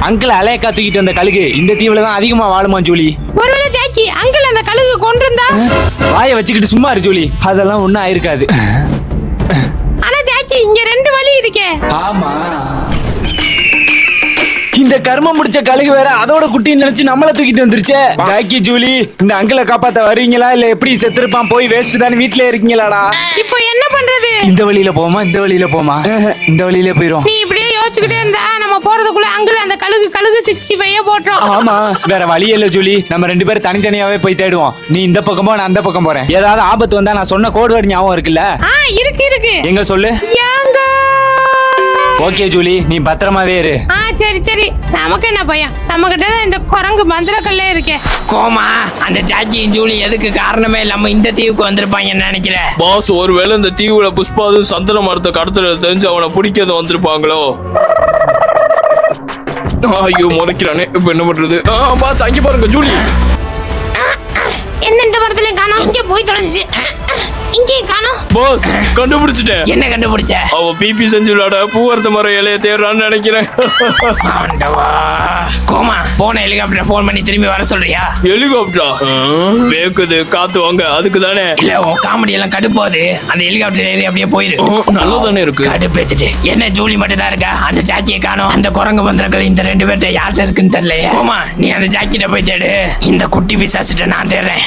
Uncle அலையக்கா தூக்கிட்டு வந்த கழுகு இந்த தீவுல தான் அதிகமா வாழுமா ஜூலி. ஒருவேளை ஜாக்கி அங்கிள் அந்த கழுகு கொண்டிருந்தா? வாயை வச்சுக்கிட்டு சும்மா இரு ஜூலி, அதெல்லாம் ஒண்ணும் ஆயிருக்காது. ஆனா ஜாக்கி இங்க 2 வழி இருக்கே. ஆமா, இந்த கர்மம் முடிச்ச கழுகு வேற அதோட குட்டின்னு நினைச்சு நம்மள தூக்கிட்டு வந்துருச்சே. ஜாக்கி ஜூலி, இந்த அங்கிளை காப்பாத்த வருவீங்களா இல்ல எப்படி செத்துருப்பான் போய் வேஸ்ட் தான் வீட்லயே இருக்கீங்களாடா? இப்போ என்ன பண்றது? இந்த வழியில போமா இந்த வழியில போமா? இந்த வழியில போயிரும். நீ இப்படியே யோசிச்சுக்கிட்டே இருந்தா நம்ம போறதுக்குள்ள அங்கிள் அந்த கழுகு 65 போட்டோம். ஆமா, வேற வழி இல்ல ஜூலி, நம்ம 2 பேரும் தனித்தனியாவே போய் தேடுவோம். நீ இந்த பக்கமோ நான் அந்த பக்கம் போறேன். ஏதாவது ஆபத்து வந்தா நான் சொன்ன கோட் வேர்ட் ஞாபகம் இருக்குல்ல? இருக்கு. எங்க சொல்லு. ஓகே ஜூலி, நீ பத்திரமாவே இரு. சரி, நமக்கு என்ன பையன், நம்ம கிட்ட தான் இந்த குரங்கு மந்திரக்கல்லே இருக்கே. கோமா, அந்த ஜாக்கியும் ஜூலி எதுக்கு காரணமே இல்லாம இந்த தீவுக்கு வந்திருப்பாங்கன்னு நினைக்கிறேன். பாஸ், ஒருவேளை இந்த தீவுல புஷ்பாதும் சந்தன மரத்தை கடத்துல தெரிஞ்சு அவனை பிடிக்கிறது வந்திருப்பாங்களோ? ஐயோ முறைக்கிறானே, இப்ப என்ன பண்றது? பாஸ் அங்க பாருங்க ஜூலி. என்ன இந்த மரத்துல காணோம்? இங்க போய் தொலைஞ்சிச்சு. இங்கே காணோம். பாஸ் கண்டுபிடிச்சிட்டேன். என்ன கண்டுபிடிச்ச? அவ பிபி செஞ்சு விளையாட பூவரச மரம் இலைய தேடுறான்னு நினைக்கிறேன். கோமா, போன ஹெலிகாப்டர் போன் பண்ணி திரும்பி வர சொல்றியா? ஹெலிகாப்டரா? வேக்குது, காத்து வாங்க அதுக்கு தானே. இல்ல உன் காமெடி எல்லாம் கடுப்பாது, அந்த ஹெலிகாப்டர் ஏறி அப்படியே போயிரு. நல்லா தானே இருக்கு. கடுப்பேத்துட்டு என்ன ஜூலி மட்டும் தான் இருக்கா? அந்த ஜாக்கியை காணோம். அந்த குரங்கு மந்திரங்கள் இந்த 2 பேர்ட்ட யார்கிட்ட இருக்குன்னு தெரியல. கோமா, நீ அந்த ஜாக்கிட்ட போய் தேடு, இந்த குட்டி பிசாசிட்ட நான் தேடுறேன்.